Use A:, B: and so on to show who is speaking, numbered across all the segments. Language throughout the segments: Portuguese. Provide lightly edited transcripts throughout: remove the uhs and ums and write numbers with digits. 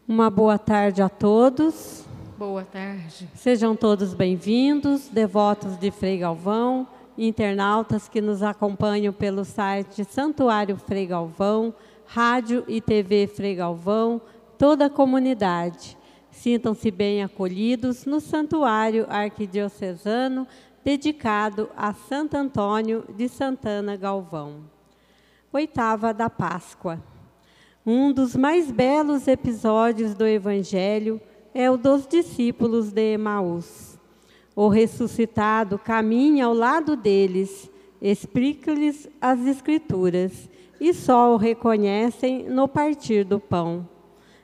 A: Uma boa tarde a todos.
B: Boa tarde.
A: Sejam todos bem-vindos, devotos de Frei Galvão, internautas que nos acompanham pelo site Santuário Frei Galvão, rádio e TV Frei Galvão, toda a comunidade. Sintam-se bem acolhidos no Santuário Arquidiocesano, dedicado a Santo Antônio de Santana Galvão. Oitava da Páscoa. Um dos mais belos episódios do Evangelho é o dos discípulos de Emaús. O ressuscitado caminha ao lado deles, explica-lhes as Escrituras, e só o reconhecem no partir do pão.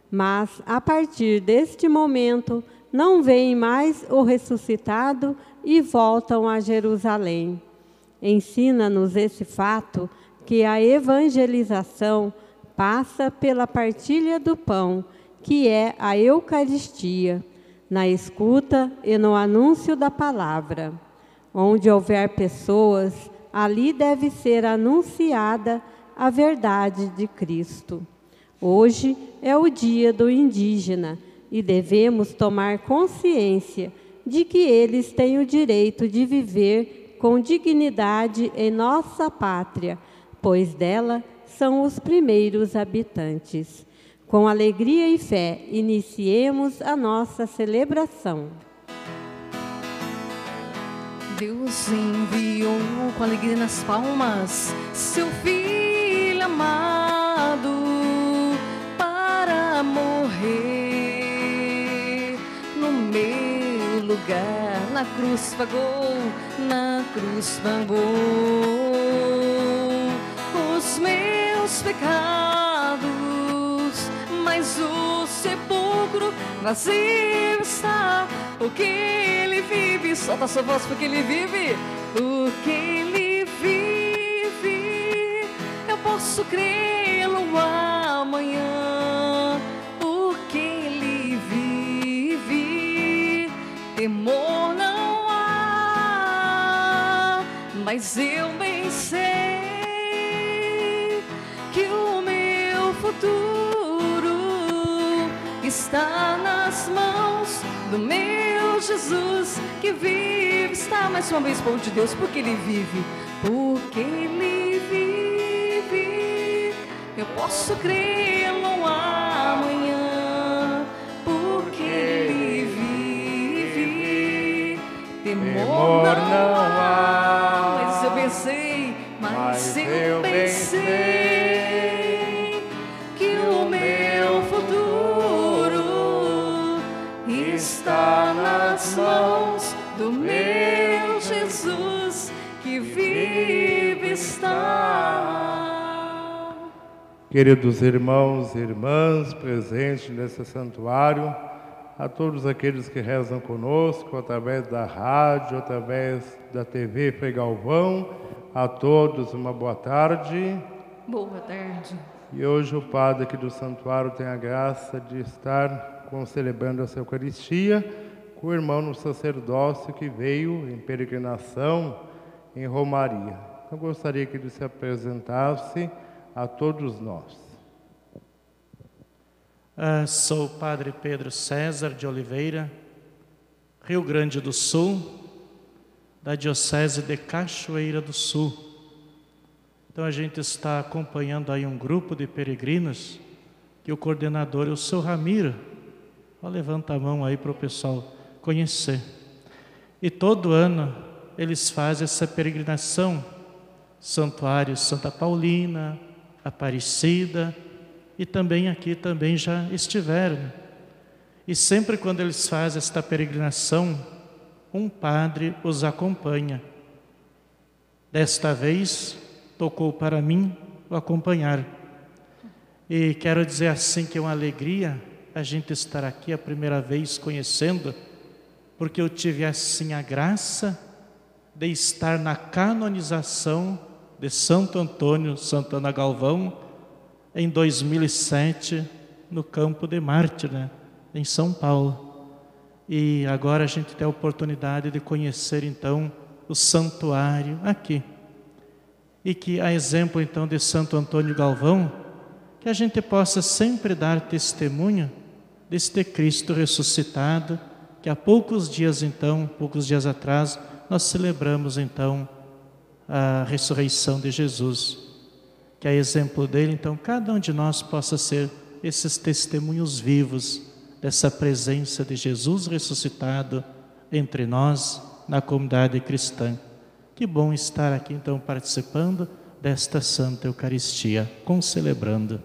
A: Mas, a partir deste momento, não veem mais o ressuscitado e voltam a Jerusalém. Ensina-nos esse fato que a evangelização passa pela partilha do pão, que é a Eucaristia, na escuta e no anúncio da palavra. Onde houver pessoas, ali deve ser anunciada a verdade de Cristo. Hoje é o dia do indígena e devemos tomar consciência de que eles têm o direito de viver com dignidade em nossa pátria, pois dela são os primeiros habitantes. Com alegria e fé, iniciemos a nossa celebração.
B: Deus enviou com alegria nas palmas seu Filho amado para morrer no meu lugar. Na cruz pagou, na cruz pagou os meus pecados, mas o sepulcro vazio está, porque ele vive. Solta a sua voz, porque ele vive, porque ele vive. Eu posso crê-lo amanhã, porque ele vive. Temor não há, mas eu bem sei que o meu futuro está nas mãos do meu Jesus que vive. Está mais uma vez, povo de Deus, porque ele vive, porque ele vive. Eu posso crê-lo amanhã, porque ele vive. Temor não há, mas eu pensei, mas eu pensei que o meu futuro está nas mãos do meu Jesus que vive está.
C: Queridos irmãos e irmãs presentes nesse santuário, a todos aqueles que rezam conosco através da rádio, através da TV Frei Galvão, a todos uma boa tarde.
B: Boa tarde.
C: E hoje o padre aqui do santuário tem a graça de estar celebrando essa Eucaristia com o irmão no sacerdócio que veio em peregrinação em Romaria. Eu gostaria que ele se apresentasse a todos nós.
D: Sou o padre Pedro César de Oliveira, Rio Grande do Sul, da Diocese de Cachoeira do Sul. Então a gente está acompanhando aí um grupo de peregrinos, que o coordenador é o seu Ramiro. Levanta a mão aí para o pessoal conhecer. E todo ano eles fazem essa peregrinação, Santuário Santa Paulina, Aparecida, e também aqui também já estiveram. E sempre quando eles fazem esta peregrinação, um padre os acompanha. Desta vez, tocou para mim o acompanhar. E quero dizer assim que é uma alegria a gente estar aqui a primeira vez conhecendo, porque eu tive assim a graça de estar na canonização de Santo Antônio Santana Galvão em 2007 no Campo de Marte, em São Paulo. E agora a gente tem a oportunidade de conhecer então o santuário aqui. E que a exemplo então de Santo Antônio Galvão, que a gente possa sempre dar testemunho deste Cristo ressuscitado, que há poucos dias atrás, nós celebramos então a ressurreição de Jesus. Que a exemplo dele, então, cada um de nós possa ser esses testemunhos vivos dessa presença de Jesus ressuscitado entre nós, na comunidade cristã. Que bom estar aqui, então, participando desta Santa Eucaristia, concelebrando.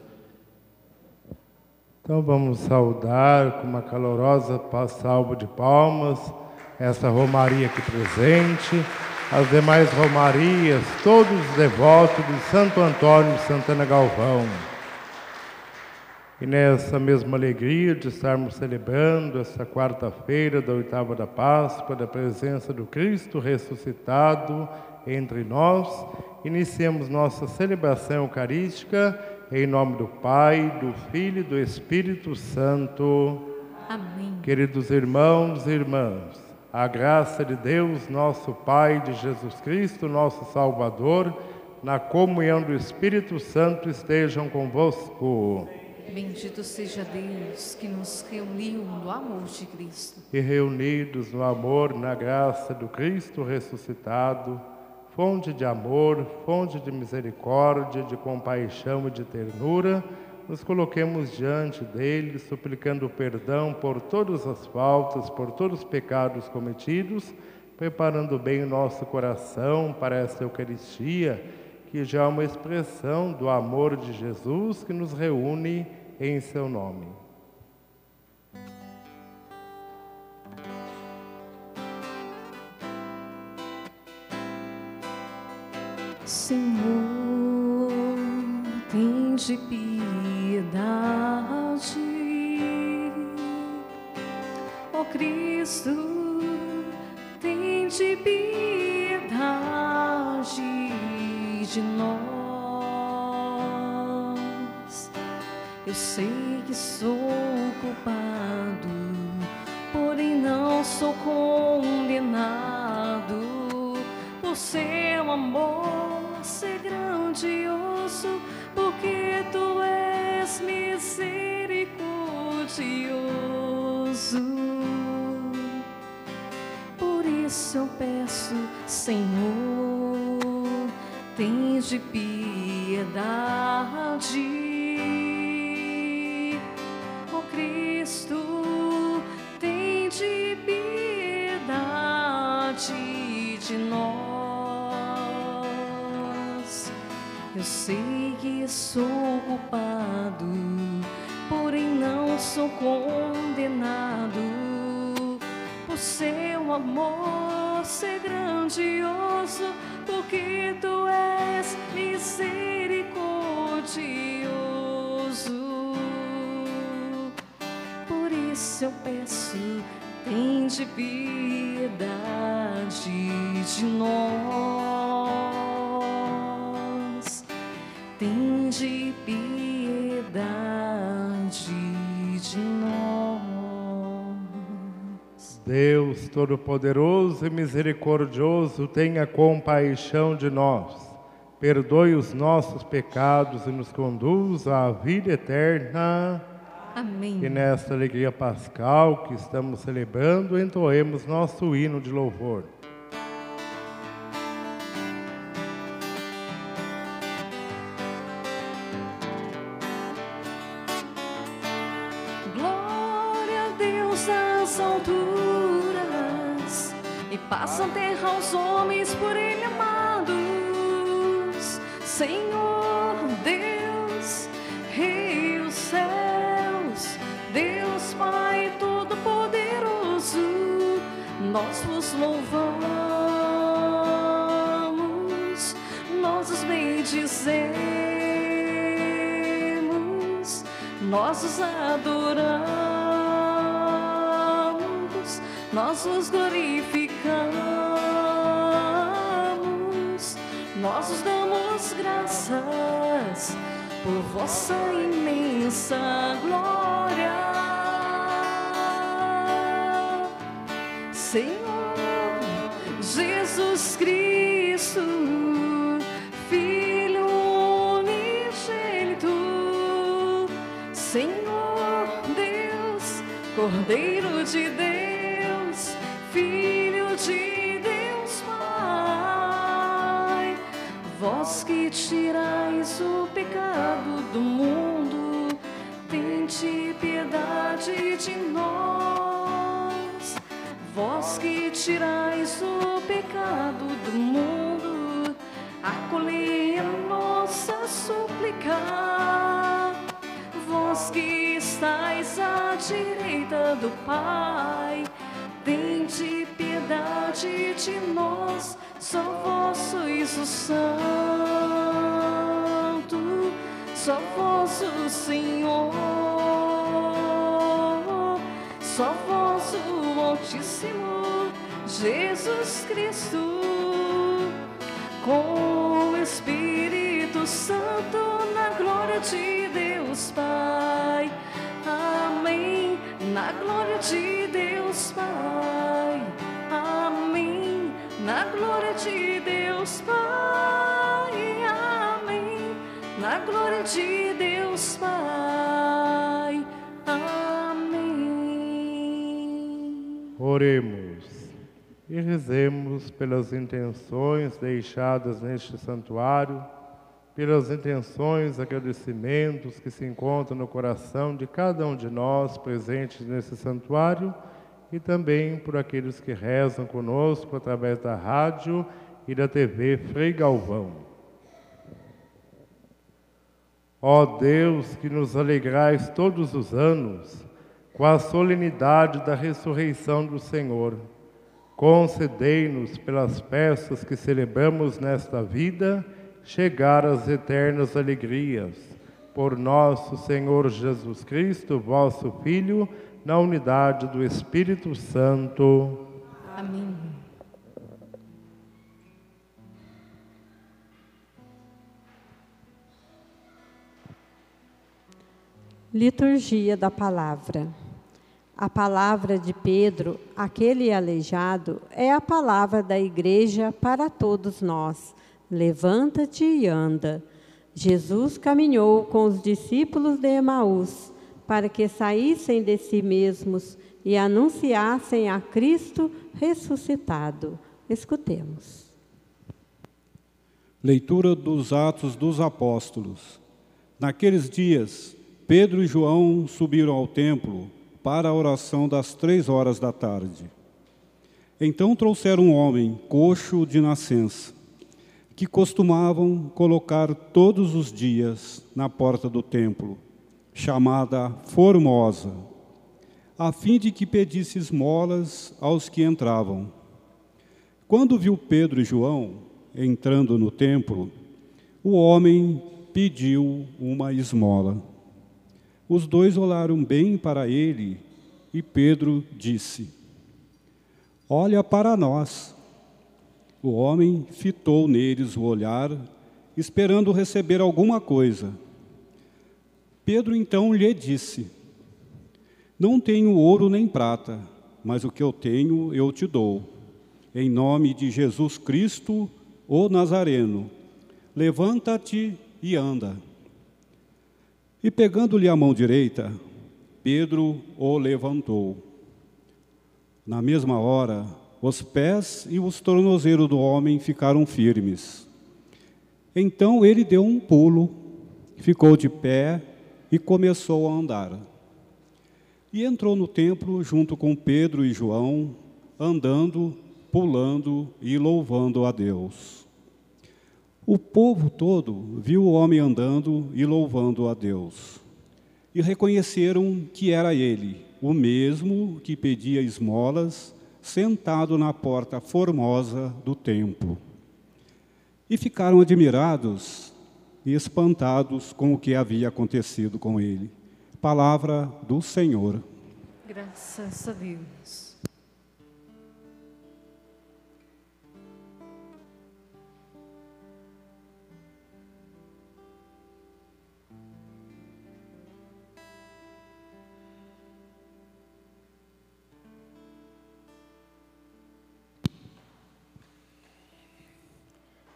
C: Então vamos saudar com uma calorosa salva de palmas essa romaria aqui presente, as demais romarias, todos os devotos de Santo Antônio de Santana Galvão. E nessa mesma alegria de estarmos celebrando esta quarta-feira da oitava da Páscoa, da presença do Cristo ressuscitado entre nós, iniciemos nossa celebração eucarística em nome do Pai, do Filho e do Espírito Santo.
B: Amém.
C: Queridos irmãos e irmãs, a graça de Deus, nosso Pai, de Jesus Cristo, nosso Salvador, na comunhão do Espírito Santo estejam convosco.
B: Bendito seja Deus que nos reuniu no amor de Cristo.
C: E reunidos no amor, na graça do Cristo ressuscitado, fonte de amor, fonte de misericórdia, de compaixão e de ternura, nos coloquemos diante dele, suplicando perdão por todas as faltas, por todos os pecados cometidos, preparando bem o nosso coração para esta Eucaristia, que já é uma expressão do amor de Jesus que nos reúne em seu nome.
B: Senhor, tende piedade. Ó Cristo, tende piedade de nós. Eu sei que sou culpado, porém não sou condenado. Por seu amor ser grandioso, porque tu és misericordioso. Por isso eu peço, Senhor, tende piedade. Ó Cristo, tende piedade de nós. Eu sei que sou culpado, porém não sou condenado. Por seu amor ser grandioso, porque tu és misericordioso. Por isso eu peço, tende piedade de nós. Tende piedade de nós.
C: Deus Todo-Poderoso e Misericordioso, tenha compaixão de nós, perdoe os nossos pecados e nos conduza à vida eterna.
B: Amém.
C: E nesta alegria pascal que estamos celebrando, entoemos nosso hino de louvor.
B: Glória a Deus nas alturas, e paz na terra aos homens por ele amados. Senhor Deus, Rei dos céus, Deus Pai Todo-Poderoso, nós vos louvamos, nós os bendizemos, nós os adoramos, nós os glorificamos, nós os damos graças por vossa imensa glória. Senhor Jesus Cristo, Filho unigênito, Senhor Deus, Cordeiro de Deus, Filho de Deus Pai, vós que tirais o pecado do mundo, tende piedade de nós. Vós que tirais o pecado do mundo, acolhei a nossa súplica. Vós que estais à direita do Pai, tende piedade de nós. Só vós sois o Santo, só vós o Senhor, só vós o Altíssimo, Jesus Cristo, com o Espírito Santo, na glória de Deus Pai. Amém. Na glória de Deus Pai. Amém. Na glória de Deus Pai. Amém. Na glória de Deus Pai. Amém.
C: Oremos e rezemos pelas intenções deixadas neste santuário, pelas intenções, agradecimentos que se encontram no coração de cada um de nós presentes nesse santuário e também por aqueles que rezam conosco através da rádio e da TV Frei Galvão. Ó Deus, que nos alegrais todos os anos com a solenidade da ressurreição do Senhor, concedei-nos pelas festas que celebramos nesta vida chegar às eternas alegrias. Por nosso Senhor Jesus Cristo, vosso Filho, na unidade do Espírito Santo.
B: Amém.
A: Liturgia da Palavra. A palavra de Pedro, aquele aleijado, é a palavra da Igreja para todos nós. Levanta-te e anda. Jesus caminhou com os discípulos de Emaús para que saíssem de si mesmos e anunciassem a Cristo ressuscitado. Escutemos.
E: Leitura dos Atos dos Apóstolos. Naqueles dias, Pedro e João subiram ao templo para a oração das 3 horas da tarde. Então trouxeram um homem coxo de nascença, que costumavam colocar todos os dias na porta do templo, chamada Formosa, a fim de que pedisse esmolas aos que entravam. Quando viu Pedro e João entrando no templo, o homem pediu uma esmola. Os dois olharam bem para ele e Pedro disse: olha para nós. O homem fitou neles o olhar, esperando receber alguma coisa. Pedro então lhe disse: não tenho ouro nem prata, mas o que eu tenho eu te dou. Em nome de Jesus Cristo, o Nazareno, levanta-te e anda. E pegando-lhe a mão direita, Pedro o levantou. Na mesma hora, os pés e os tornozelos do homem ficaram firmes. Então ele deu um pulo, ficou de pé e começou a andar. E entrou no templo junto com Pedro e João, andando, pulando e louvando a Deus. O povo todo viu o homem andando e louvando a Deus. E reconheceram que era ele, o mesmo que pedia esmolas, sentado na porta formosa do templo. E ficaram admirados e espantados com o que havia acontecido com ele. Palavra do Senhor.
B: Graças a Deus.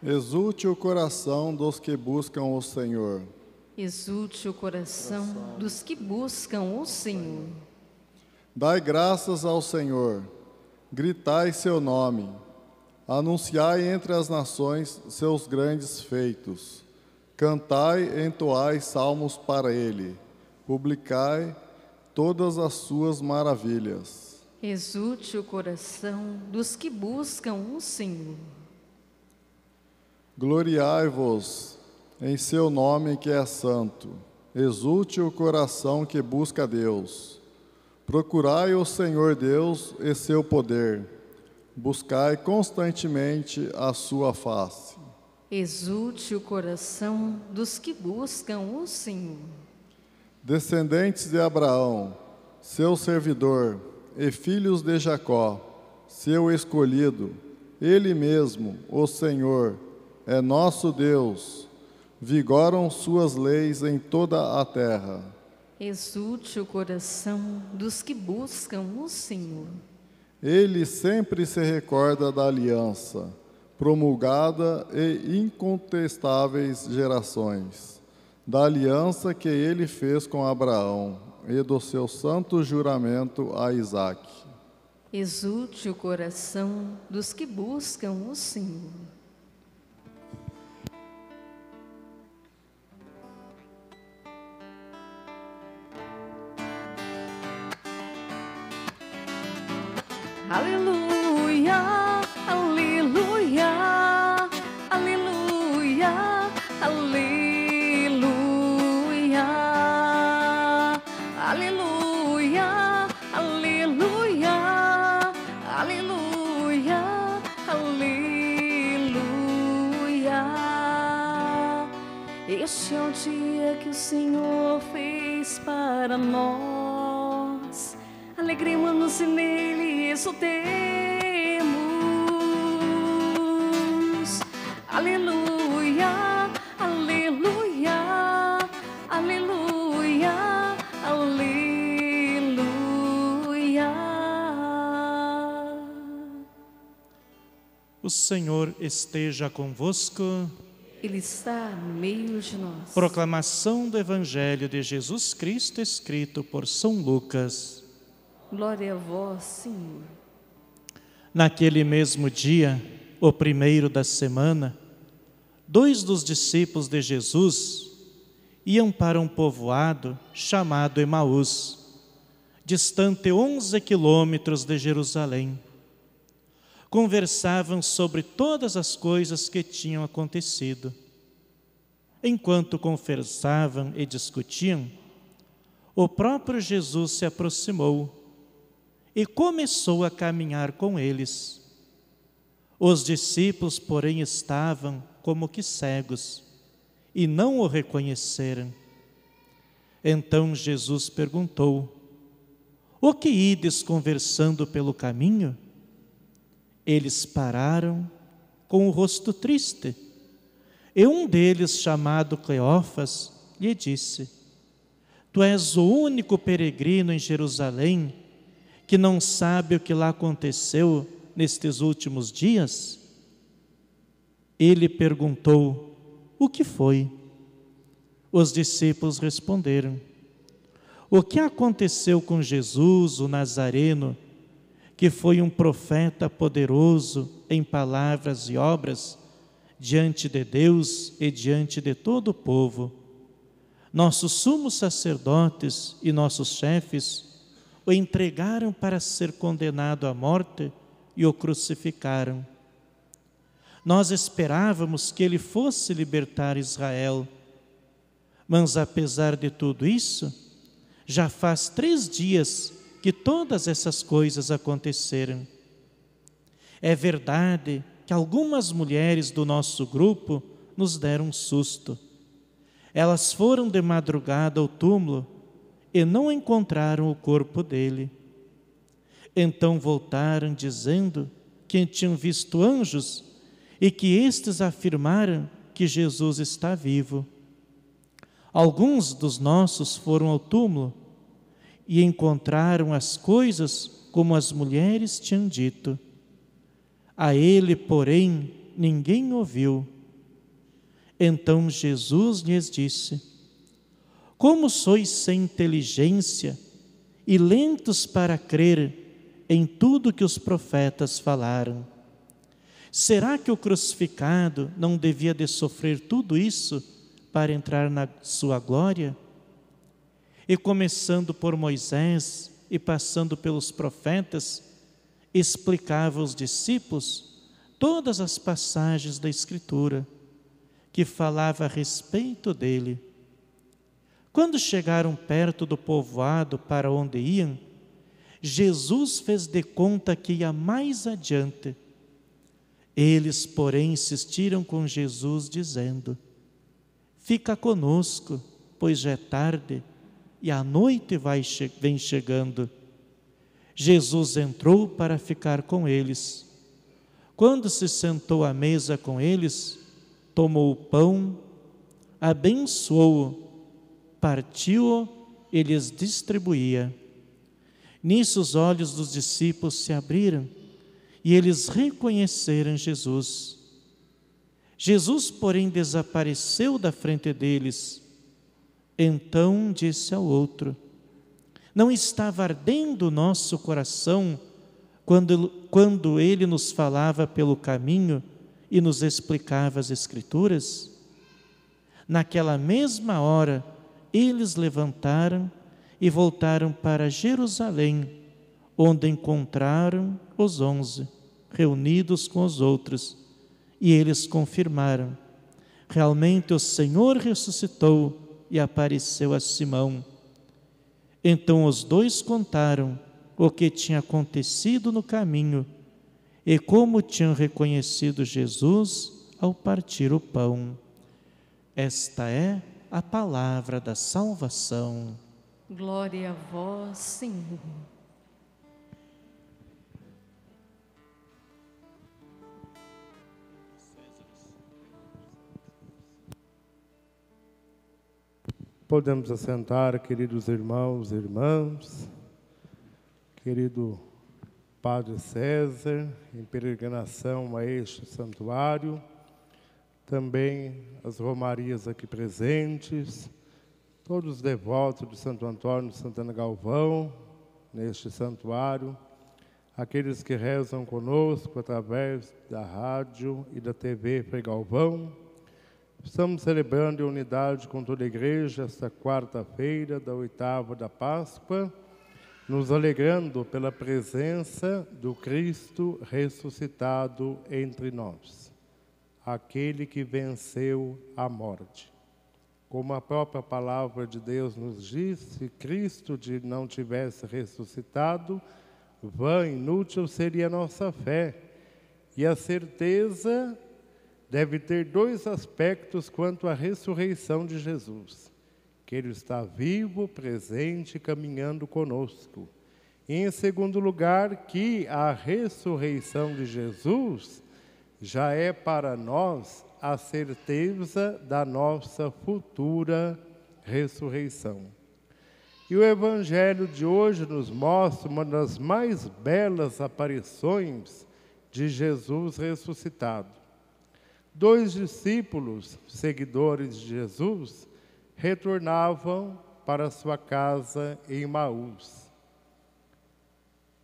F: Exulte o coração dos que buscam o Senhor.
B: Exulte o coração dos que buscam o Senhor.
F: Dai graças ao Senhor, gritai seu nome, anunciai entre as nações seus grandes feitos. Cantai, entoai salmos para ele, publicai todas as suas maravilhas.
B: Exulte o coração dos que buscam o Senhor.
F: Gloriai-vos em seu nome que é santo. Exulte o coração que busca Deus. Procurai o Senhor Deus e seu poder. Buscai constantemente a sua face.
B: Exulte o coração dos que buscam o Senhor.
F: Descendentes de Abraão, seu servidor, e filhos de Jacó, seu escolhido, ele mesmo, o Senhor, é nosso Deus. Vigoram suas leis em toda a terra.
B: Exulte o coração dos que buscam o Senhor.
F: Ele sempre se recorda da aliança, promulgada e incontestáveis gerações, da aliança que ele fez com Abraão e do seu santo juramento a Isaque.
B: Exulte o coração dos que buscam o Senhor. Aleluia, aleluia, aleluia, aleluia, aleluia, aleluia, aleluia, aleluia. Este é o dia que o Senhor fez para nós. Alegremos-nos nele, exultemos. Aleluia, aleluia, aleluia, aleluia.
D: O Senhor esteja convosco.
B: Ele está no meio de nós.
D: Proclamação do Evangelho de Jesus Cristo, escrito por São Lucas.
B: Glória a vós, Senhor.
D: Naquele mesmo dia, o primeiro da semana, 2 dos discípulos de Jesus iam para um povoado chamado Emaús, distante 11 quilômetros de Jerusalém. Conversavam sobre todas as coisas que tinham acontecido. Enquanto conversavam e discutiam, o próprio Jesus se aproximou e começou a caminhar com eles. Os discípulos, porém, estavam como que cegos e não o reconheceram. Então Jesus perguntou: o que ides conversando pelo caminho? Eles pararam com o rosto triste. E um deles, chamado Cleófas, lhe disse: tu és o único peregrino em Jerusalém que não sabe o que lá aconteceu nestes últimos dias? Ele perguntou: o que foi? Os discípulos responderam: o que aconteceu com Jesus, o Nazareno, que foi um profeta poderoso em palavras e obras, diante de Deus e diante de todo o povo. Nossos sumos sacerdotes e nossos chefes o entregaram para ser condenado à morte e o crucificaram. Nós esperávamos que ele fosse libertar Israel, mas apesar de tudo isso, já faz 3 dias que todas essas coisas aconteceram. É verdade que algumas mulheres do nosso grupo nos deram um susto. Elas foram de madrugada ao túmulo e não encontraram o corpo dele. Então voltaram dizendo que tinham visto anjos e que estes afirmaram que Jesus está vivo. Alguns dos nossos foram ao túmulo e encontraram as coisas como as mulheres tinham dito. A ele, porém, ninguém ouviu. Então Jesus lhes disse: como sois sem inteligência e lentos para crer em tudo que os profetas falaram. Será que o crucificado não devia de sofrer tudo isso para entrar na sua glória? E começando por Moisés e passando pelos profetas, explicava aos discípulos todas as passagens da Escritura que falava a respeito dele. Quando chegaram perto do povoado para onde iam, Jesus fez de conta que ia mais adiante. Eles, porém, insistiram com Jesus, dizendo: fica conosco, pois já é tarde e a noite vem chegando. Jesus entrou para ficar com eles. Quando se sentou à mesa com eles, tomou o pão, abençoou-o, partiu-o e lhes distribuía. Nisso os olhos dos discípulos se abriram e eles reconheceram Jesus. Jesus, porém, desapareceu da frente deles. Então disse ao outro: não estava ardendo o nosso coração quando ele nos falava pelo caminho e nos explicava as Escrituras? Naquela mesma hora, eles levantaram e voltaram para Jerusalém, onde encontraram os 11, reunidos com os outros, e eles confirmaram: realmente o Senhor ressuscitou e apareceu a Simão. Então os dois contaram o que tinha acontecido no caminho e como tinham reconhecido Jesus ao partir o pão. Esta é a palavra da salvação.
B: Glória a vós, Senhor.
C: Podemos assentar, queridos irmãos e irmãs, querido Padre César, em peregrinação a este santuário, também as romarias aqui presentes, todos os devotos de Santo Antônio de Santana Galvão, neste santuário, aqueles que rezam conosco através da rádio e da TV Frei Galvão. Estamos celebrando em unidade com toda a igreja esta quarta-feira da 8ª da Páscoa, nos alegrando pela presença do Cristo ressuscitado entre nós, aquele que venceu a morte. Como a própria palavra de Deus nos diz, se Cristo não tivesse ressuscitado, vã, inútil seria a nossa fé. E a certeza deve ter dois aspectos quanto à ressurreição de Jesus: que Ele está vivo, presente, caminhando conosco. E, em segundo lugar, que a ressurreição de Jesus já é para nós a certeza da nossa futura ressurreição. E o Evangelho de hoje nos mostra uma das mais belas aparições de Jesus ressuscitado. 2 discípulos, seguidores de Jesus, retornavam para sua casa em Emaús.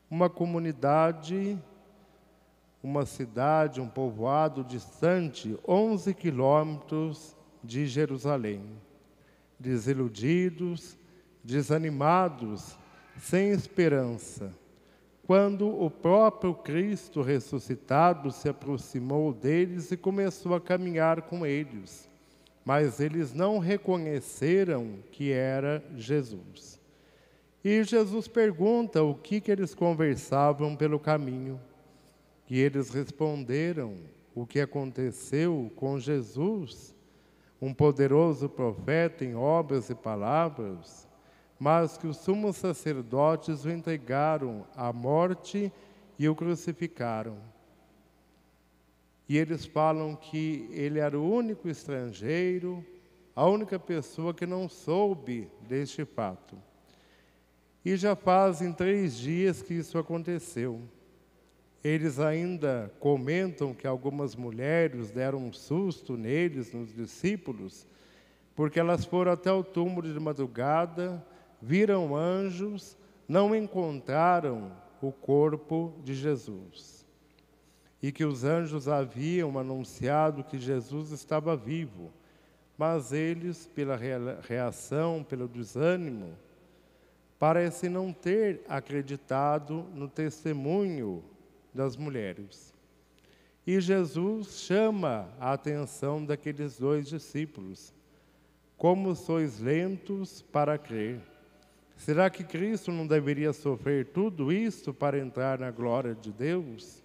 C: Uma comunidade, uma cidade, um povoado distante, 11 quilômetros de Jerusalém. Desiludidos, desanimados, sem esperança, quando o próprio Cristo ressuscitado se aproximou deles e começou a caminhar com eles. Mas eles não reconheceram que era Jesus. E Jesus pergunta o que eles conversavam pelo caminho. E eles responderam o que aconteceu com Jesus, um poderoso profeta em obras e palavras, mas que os sumos sacerdotes o entregaram à morte e o crucificaram. E eles falam que ele era o único estrangeiro, a única pessoa que não soube deste fato. E já fazem 3 dias que isso aconteceu. Eles ainda comentam que algumas mulheres deram um susto neles, nos discípulos, porque elas foram até o túmulo de madrugada, viram anjos, não encontraram o corpo de Jesus, e que os anjos haviam anunciado que Jesus estava vivo, mas eles, pela reação, pelo desânimo, parecem não ter acreditado no testemunho das mulheres. E Jesus chama a atenção daqueles 2 discípulos. Como sois lentos para crer? Será que Cristo não deveria sofrer tudo isto para entrar na glória de Deus?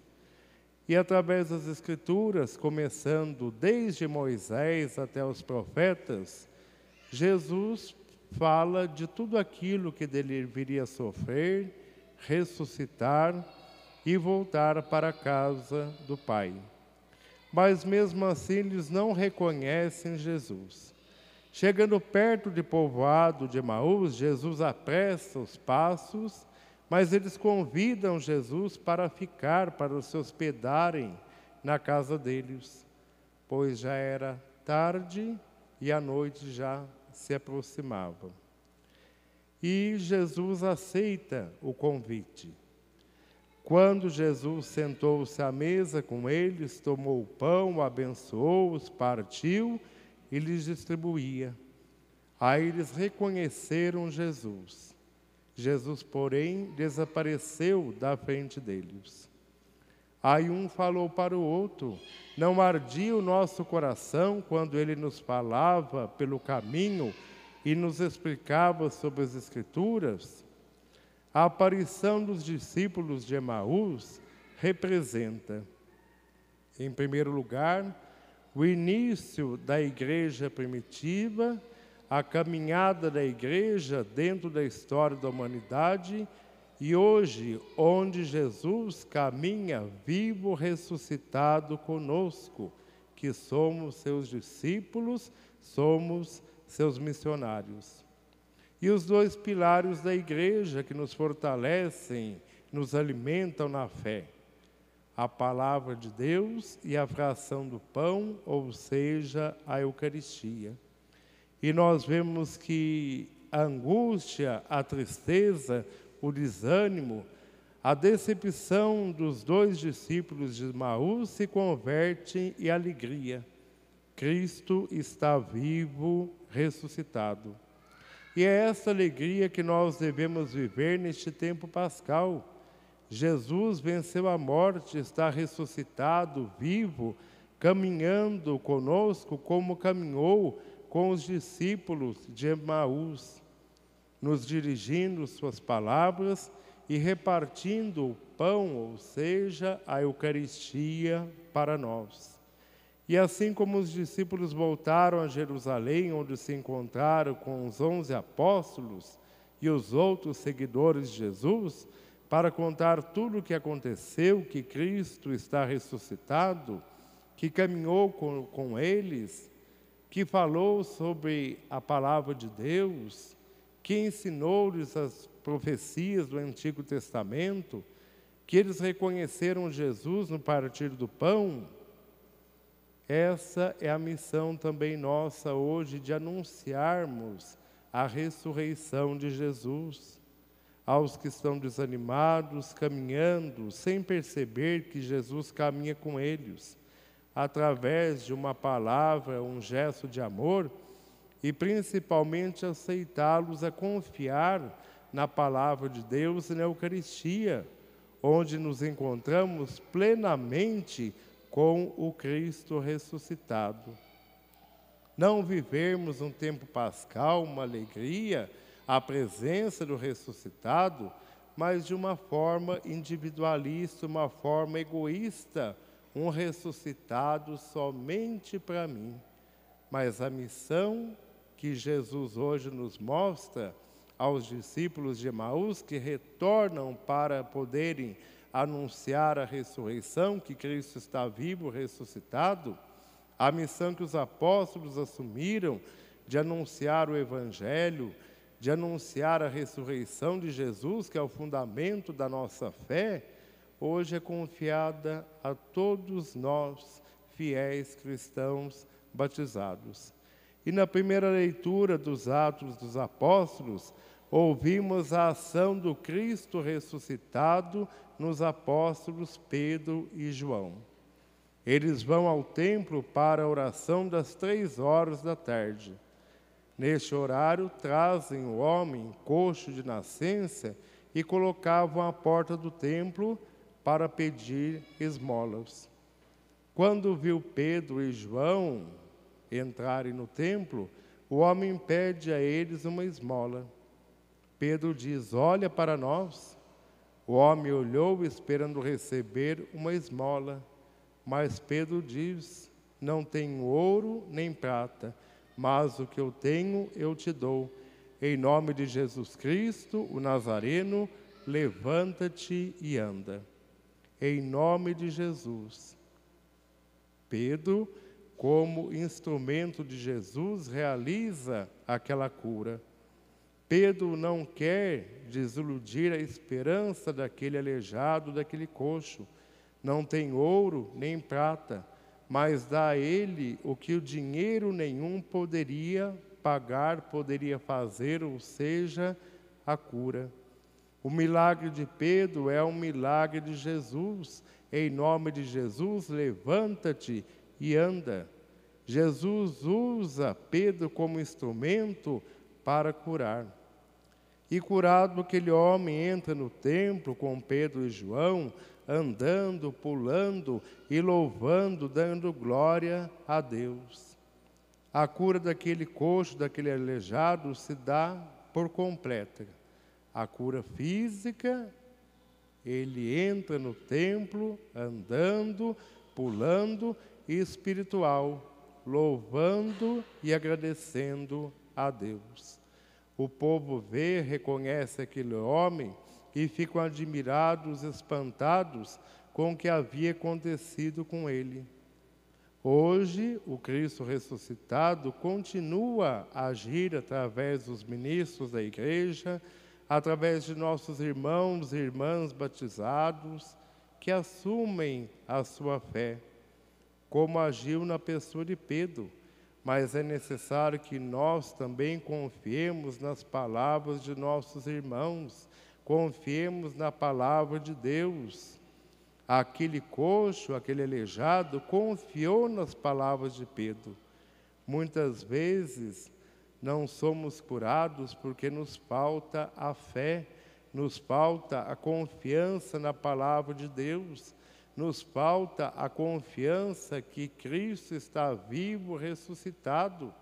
C: E através das Escrituras, começando desde Moisés até os profetas, Jesus fala de tudo aquilo que dele viria sofrer, ressuscitar e voltar para a casa do Pai. Mas mesmo assim eles não reconhecem Jesus. Chegando perto de povoado de Emaús, Jesus apressa os passos, mas eles convidam Jesus para ficar, para se hospedarem na casa deles, pois já era tarde e a noite já se aproximava. E Jesus aceita o convite. Quando Jesus sentou-se à mesa com eles, tomou o pão, abençoou-os, partiu e lhes distribuía. Aí eles reconheceram Jesus. Jesus, porém, desapareceu da frente deles. Aí um falou para o outro: não ardia o nosso coração quando ele nos falava pelo caminho e nos explicava sobre as Escrituras? A aparição dos discípulos de Emaús representa, em primeiro lugar, o início da igreja primitiva, a caminhada da igreja dentro da história da humanidade, e hoje, onde Jesus caminha vivo, ressuscitado conosco, que somos seus discípulos, somos seus missionários. E os 2 pilares da igreja que nos fortalecem, nos alimentam na fé: a palavra de Deus e a fração do pão, ou seja, a Eucaristia. E nós vemos que a angústia, a tristeza, o desânimo, a decepção dos 2 discípulos de Emaús se convertem em alegria. Cristo está vivo, ressuscitado. E é essa alegria que nós devemos viver neste tempo pascal. Jesus venceu a morte, está ressuscitado, vivo, caminhando conosco como caminhou com os discípulos de Emaús, nos dirigindo suas palavras e repartindo o pão, ou seja, a Eucaristia para nós. E assim como os discípulos voltaram a Jerusalém, onde se encontraram com os 11 apóstolos e os outros seguidores de Jesus, para contar tudo o que aconteceu, que Cristo está ressuscitado, que caminhou com eles, que falou sobre a palavra de Deus, que ensinou-lhes as profecias do Antigo Testamento, que eles reconheceram Jesus no partir do pão. Essa é a missão também nossa hoje, de anunciarmos a ressurreição de Jesus aos que estão desanimados, caminhando, sem perceber que Jesus caminha com eles, através de uma palavra, um gesto de amor, e principalmente aceitá-los a confiar na palavra de Deus e na Eucaristia, onde nos encontramos plenamente com o Cristo ressuscitado. Não vivermos um tempo pascal, uma alegria, a presença do ressuscitado, mas de uma forma individualista, uma forma egoísta, um ressuscitado somente para mim. Mas a missão que Jesus hoje nos mostra aos discípulos de Emaús, que retornam para poderem anunciar a ressurreição, que Cristo está vivo, ressuscitado, a missão que os apóstolos assumiram de anunciar o Evangelho, de anunciar a ressurreição de Jesus, que é o fundamento da nossa fé, hoje é confiada a todos nós, fiéis cristãos batizados. E na primeira leitura dos Atos dos Apóstolos, ouvimos a ação do Cristo ressuscitado nos apóstolos Pedro e João. Eles vão ao templo para a oração das 3 horas da tarde. Neste horário, trazem o homem coxo de nascença e colocavam à porta do templo para pedir esmolas. Quando viu Pedro e João entrarem no templo, o homem pede a eles uma esmola. Pedro diz: olha para nós. O homem olhou esperando receber uma esmola, mas Pedro diz: não tenho ouro nem prata, mas o que eu tenho eu te dou. Em nome de Jesus Cristo, o Nazareno, levanta-te e anda. Em nome de Jesus. Pedro, como instrumento de Jesus, realiza aquela cura. Pedro não quer desiludir a esperança daquele aleijado, daquele coxo. Não tem ouro nem prata, mas dá a ele o que o dinheiro nenhum poderia pagar, poderia fazer, ou seja, a cura. O milagre de Pedro é um milagre de Jesus. Em nome de Jesus, levanta-te e anda. Jesus usa Pedro como instrumento para curar. E curado, aquele homem entra no templo com Pedro e João, andando, pulando e louvando, dando glória a Deus. A cura daquele coxo, daquele aleijado, se dá por completa. A cura física, ele entra no templo, andando, pulando, e espiritual, louvando e agradecendo a Deus. O povo vê, reconhece aquele homem e ficam admirados, espantados com o que havia acontecido com ele. Hoje, o Cristo ressuscitado continua a agir através dos ministros da igreja, através de nossos irmãos e irmãs batizados, que assumem a sua fé, como agiu na pessoa de Pedro. Mas é necessário que nós também confiemos nas palavras de nossos irmãos, confiemos na palavra de Deus. Aquele coxo, aquele aleijado, confiou nas palavras de Pedro. Muitas vezes não somos curados porque nos falta a fé, nos falta a confiança na palavra de Deus, nos falta a confiança que Cristo está vivo, ressuscitado.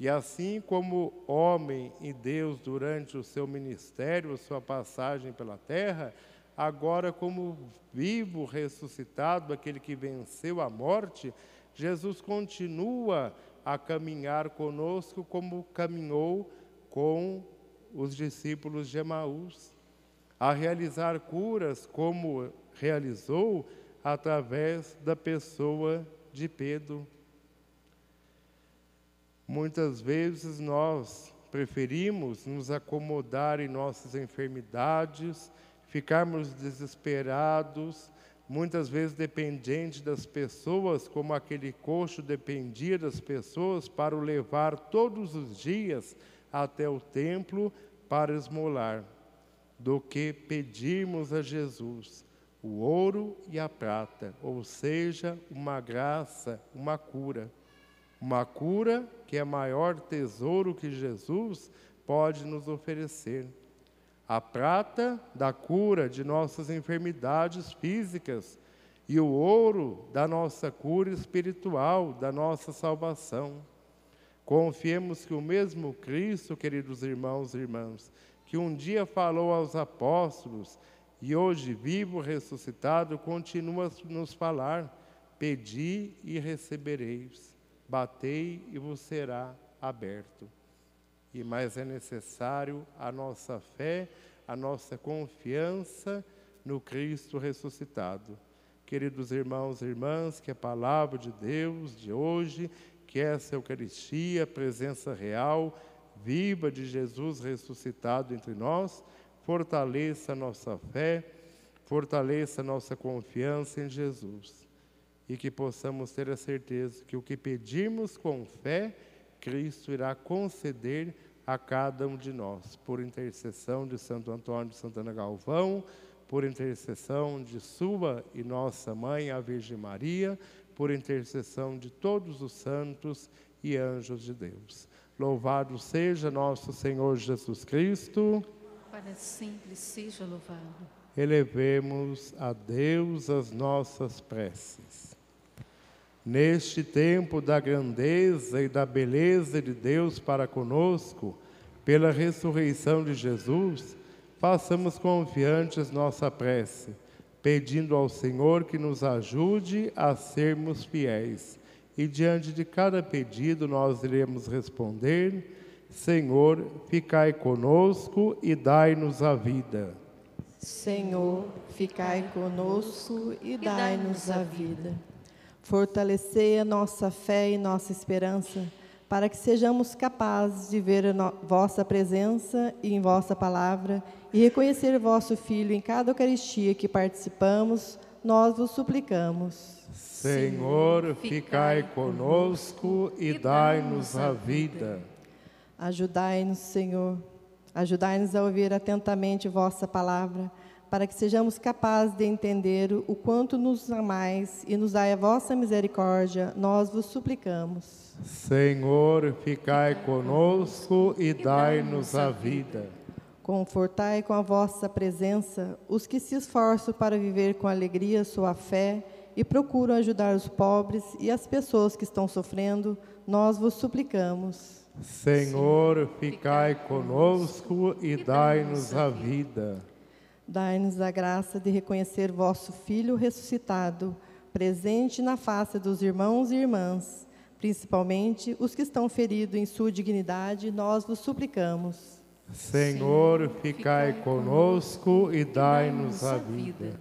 C: E assim como homem e Deus durante o seu ministério, a sua passagem pela terra, agora como vivo, ressuscitado, aquele que venceu a morte, Jesus continua a caminhar conosco como caminhou com os discípulos de Emaús, a realizar curas como realizou através da pessoa de Pedro. Muitas vezes nós preferimos nos acomodar em nossas enfermidades, ficarmos desesperados, muitas vezes dependentes das pessoas, como aquele coxo dependia das pessoas para o levar todos os dias até o templo para esmolar, do que pedirmos a Jesus o ouro e a prata, ou seja, uma graça, uma cura que é o maior tesouro que Jesus pode nos oferecer. A prata da cura de nossas enfermidades físicas e o ouro da nossa cura espiritual, da nossa salvação. Confiemos que o mesmo Cristo, queridos irmãos e irmãs, que um dia falou aos apóstolos e hoje vivo, ressuscitado, continua a nos falar: pedi e recebereis, batei e vos será aberto. Mas é necessário a nossa fé, a nossa confiança no Cristo ressuscitado. Queridos irmãos e irmãs, que a palavra de Deus de hoje, que essa Eucaristia, a presença real, viva de Jesus ressuscitado entre nós, fortaleça a nossa fé, fortaleça a nossa confiança em Jesus. E que possamos ter a certeza que o que pedirmos com fé, Cristo irá conceder a cada um de nós, por intercessão de Santo Antônio de Santana Galvão, por intercessão de sua e nossa Mãe, a Virgem Maria, por intercessão de todos os santos e anjos de Deus. Louvado seja nosso Senhor Jesus Cristo.
B: Para sempre seja louvado.
C: Elevemos a Deus as nossas preces. Neste tempo da grandeza e da beleza de Deus para conosco, pela ressurreição de Jesus, façamos confiantes nossa prece, pedindo ao Senhor que nos ajude a sermos fiéis. E diante de cada pedido nós iremos responder: Senhor, ficai conosco e dai-nos a vida.
G: Senhor, ficai conosco e dai-nos a vida. Fortalecei a nossa fé e nossa esperança, para que sejamos capazes de ver a vossa presença e em vossa palavra, e reconhecer vosso Filho em cada Eucaristia que participamos, nós vos suplicamos.
C: Senhor, ficai conosco e dai-nos a vida.
G: Ajudai-nos, Senhor, ajudai-nos a ouvir atentamente vossa palavra, para que sejamos capazes de entender o quanto nos amais e nos dai a vossa misericórdia, nós vos suplicamos.
C: Senhor, ficai conosco e dai-nos a vida.
G: Confortai com a vossa presença os que se esforçam para viver com alegria sua fé e procuram ajudar os pobres e as pessoas que estão sofrendo, nós vos suplicamos.
C: Senhor, ficai conosco e dai-nos a vida.
G: Dai-nos a graça de reconhecer vosso Filho ressuscitado, presente na face dos irmãos e irmãs, principalmente os que estão feridos em sua dignidade, nós vos suplicamos.
C: Senhor, ficai conosco e dai-nos a vida.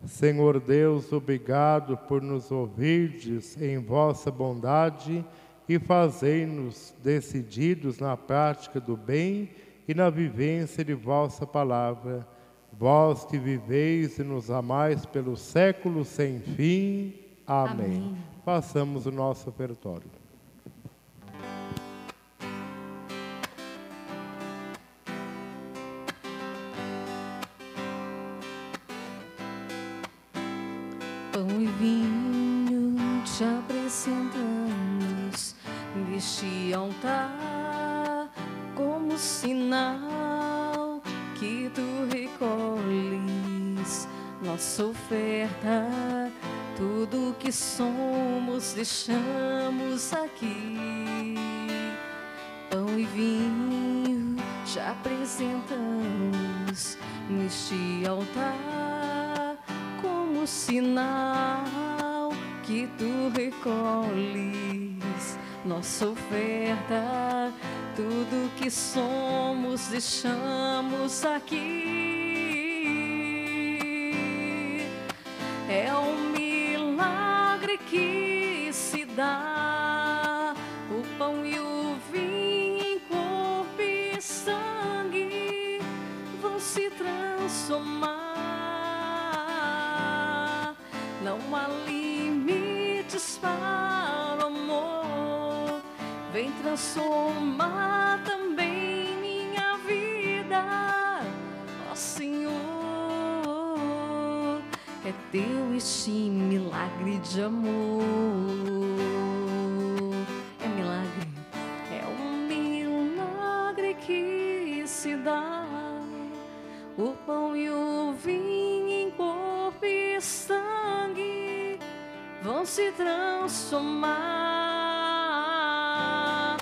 C: Senhor Deus, obrigado por nos ouvirdes em vossa bondade e fazei-nos decididos na prática do bem e na vivência de vossa palavra. Vós que viveis e nos amais pelos séculos sem fim. Amém. Façamos o nosso ofertório.
B: Pão e vinho te apresentamos neste altar, como sinal que tu recolhes nossa oferta. Tudo que somos deixamos aqui. Pão e vinho te apresentamos neste altar, como sinal que tu recolhes nossa oferta. Tudo que somos deixamos aqui. É um milagre que se dá, o pão e o vinho em corpo e sangue vão se transformar. Não há limites para o amor, vem transformar também minha vida, ó Senhor. É teu este milagre de amor. É milagre, é um milagre que se dá, o pão e o vinho em corpo e sangue vão se transformar.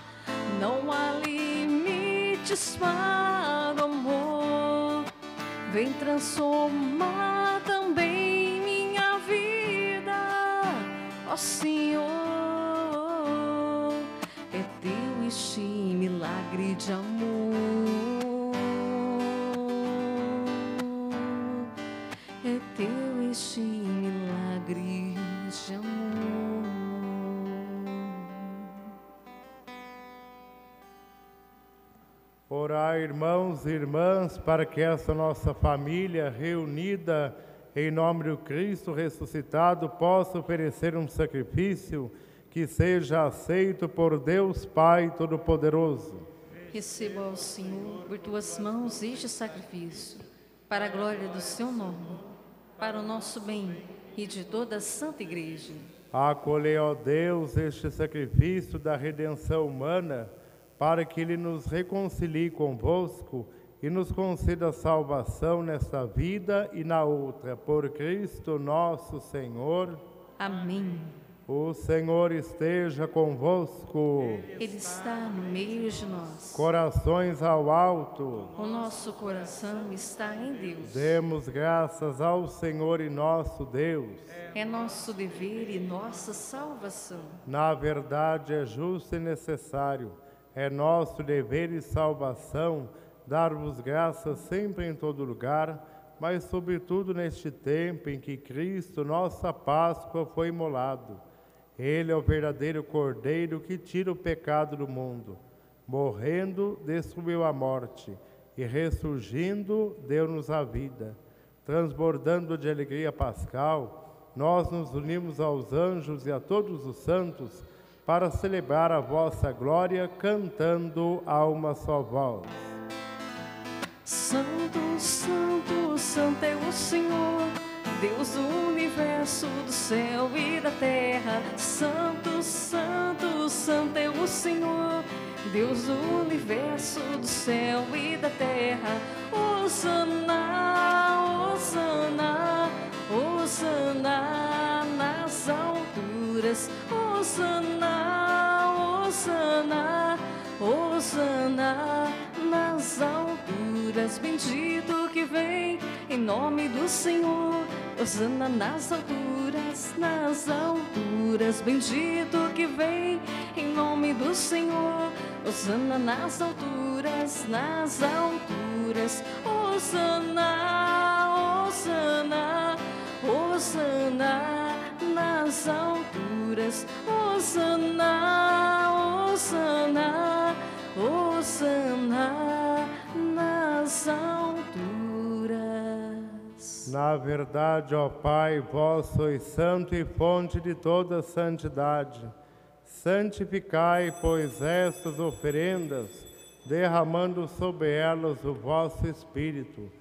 B: Não há limites para o amor, vem transformar também minha vida, ó Senhor. É teu este milagre de amor. É teu este milagre de amor.
C: Orai, irmãos e irmãs, para que essa nossa família reunida em nome do Cristo ressuscitado possa oferecer um sacrifício que seja aceito por Deus Pai Todo-Poderoso.
B: Receba ao Senhor por tuas mãos este sacrifício, para a glória do seu nome, para o nosso bem e de toda a Santa Igreja.
C: Acolhei, ó Deus, este sacrifício da redenção humana, para que ele nos reconcilie convosco e nos conceda salvação nesta vida e na outra. Por Cristo nosso Senhor.
B: Amém.
C: O Senhor esteja convosco.
B: Ele está no meio de nós.
C: Corações ao alto.
B: O nosso coração está em Deus.
C: Demos graças ao Senhor e nosso Deus.
B: É nosso dever e nossa salvação.
C: Na verdade, é justo e necessário. É nosso dever e salvação dar-vos graças sempre em todo lugar, mas sobretudo neste tempo em que Cristo, nossa Páscoa, foi imolado. Ele é o verdadeiro Cordeiro que tira o pecado do mundo. Morrendo, destruiu a morte, e ressurgindo, deu-nos a vida. Transbordando de alegria pascal, nós nos unimos aos anjos e a todos os santos para celebrar a vossa glória, cantando a uma só voz.
B: Santo, Santo, Santo é o Senhor, Deus do universo, do céu e da terra. Santo, Santo, Santo é o Senhor, Deus do universo, do céu e da terra. Hosana, Hosana, Hosana nas alturas. Hosana, Hosana, Hosana nas alturas. Bendito que vem em nome do Senhor. Hosana nas alturas, nas alturas. Bendito que vem em nome do Senhor. Hosana nas alturas, nas alturas. Hosana, Hosana, Hosana nas alturas. Hosana, Hosana, Hosana nas alturas.
C: Na verdade, ó Pai, vós sois santo e fonte de toda santidade. Santificai, pois, estas oferendas, derramando sobre elas o vosso Espírito,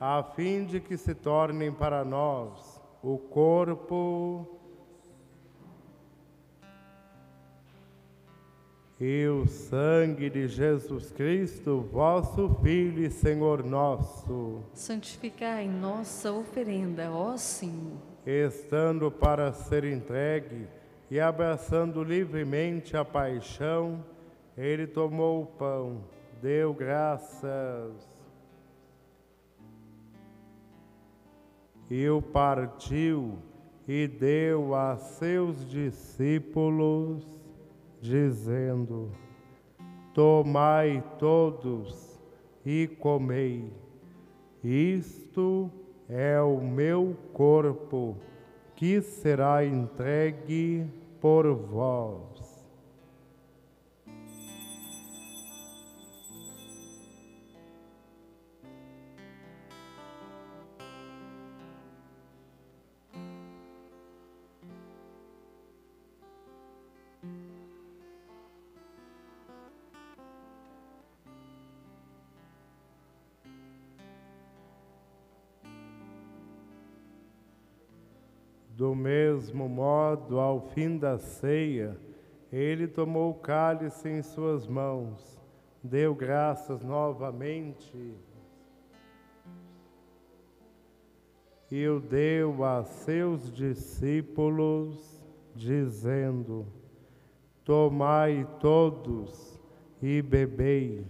C: a fim de que se tornem para nós o corpo e o sangue de Jesus Cristo, vosso Filho e Senhor nosso.
B: Santificai nossa oferenda, ó Senhor.
C: Estando para ser entregue e abraçando livremente a paixão, ele tomou o pão, deu graças e o partiu e deu a seus discípulos, dizendo: tomai todos e comei, isto é o meu corpo, que será entregue por vós. Do mesmo modo, ao fim da ceia, ele tomou o cálice em suas mãos, deu graças novamente e o deu a seus discípulos, dizendo: tomai todos e bebei,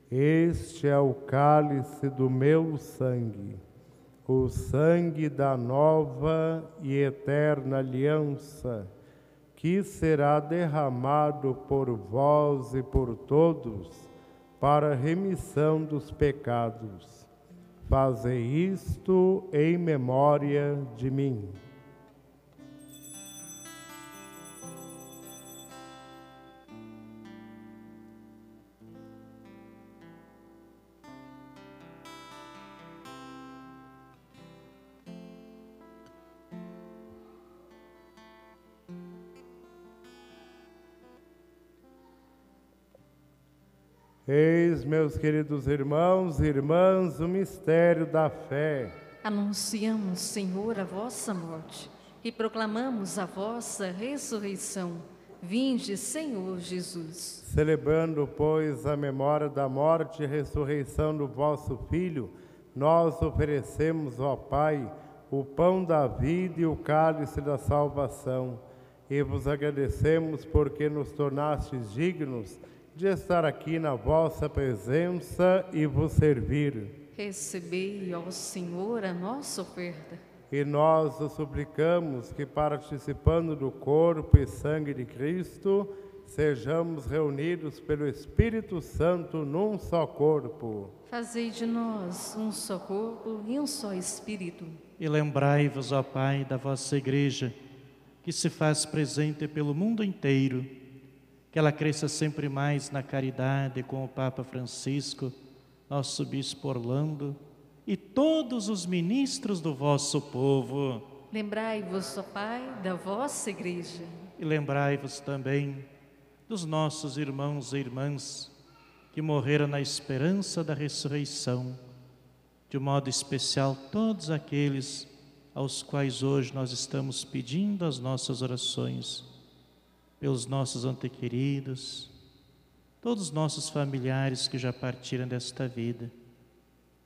C: este é o cálice do meu sangue, o sangue da nova e eterna aliança, que será derramado por vós e por todos para a remissão dos pecados. Fazei isto em memória de mim. Eis, meus queridos irmãos e irmãs, o mistério da fé.
B: Anunciamos, Senhor, a vossa morte e proclamamos a vossa ressurreição. Vinde, Senhor Jesus.
C: Celebrando, pois, a memória da morte e ressurreição do vosso Filho, nós oferecemos, ó Pai, o pão da vida e o cálice da salvação. E vos agradecemos porque nos tornastes dignos de estar aqui na vossa presença e vos servir.
B: Recebei, ó Senhor, a nossa oferta.
C: E nós os suplicamos que, participando do corpo e sangue de Cristo, sejamos reunidos pelo Espírito Santo num só corpo.
B: Fazei de nós um só corpo e um só Espírito.
D: E lembrai-vos, ó Pai, da vossa Igreja, que se faz presente pelo mundo inteiro, que ela cresça sempre mais na caridade com o Papa Francisco, nosso Bispo Orlando e todos os ministros do vosso povo.
B: Lembrai-vos, ó Pai, da vossa Igreja.
D: E lembrai-vos também dos nossos irmãos e irmãs que morreram na esperança da ressurreição, de um modo especial todos aqueles aos quais hoje nós estamos pedindo as nossas orações, pelos nossos antequeridos, todos os nossos familiares que já partiram desta vida.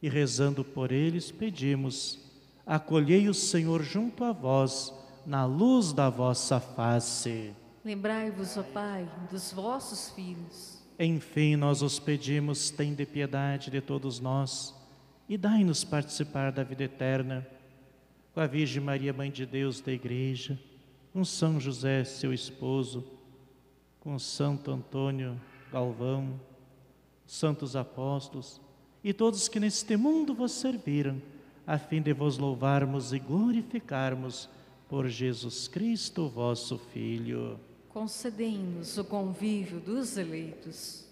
D: E rezando por eles, pedimos: acolhei o Senhor junto a vós, na luz da vossa face.
B: Lembrai-vos, ó Pai, dos vossos filhos.
D: Enfim, nós os pedimos, tende piedade de todos nós e dai-nos participar da vida eterna, com a Virgem Maria, Mãe de Deus da Igreja, com São José, seu esposo, com Santo Antônio Galvão, santos apóstolos e todos que neste mundo vos serviram, a fim de vos louvarmos e glorificarmos por Jesus Cristo, vosso Filho.
B: Concedei-nos o convívio dos eleitos.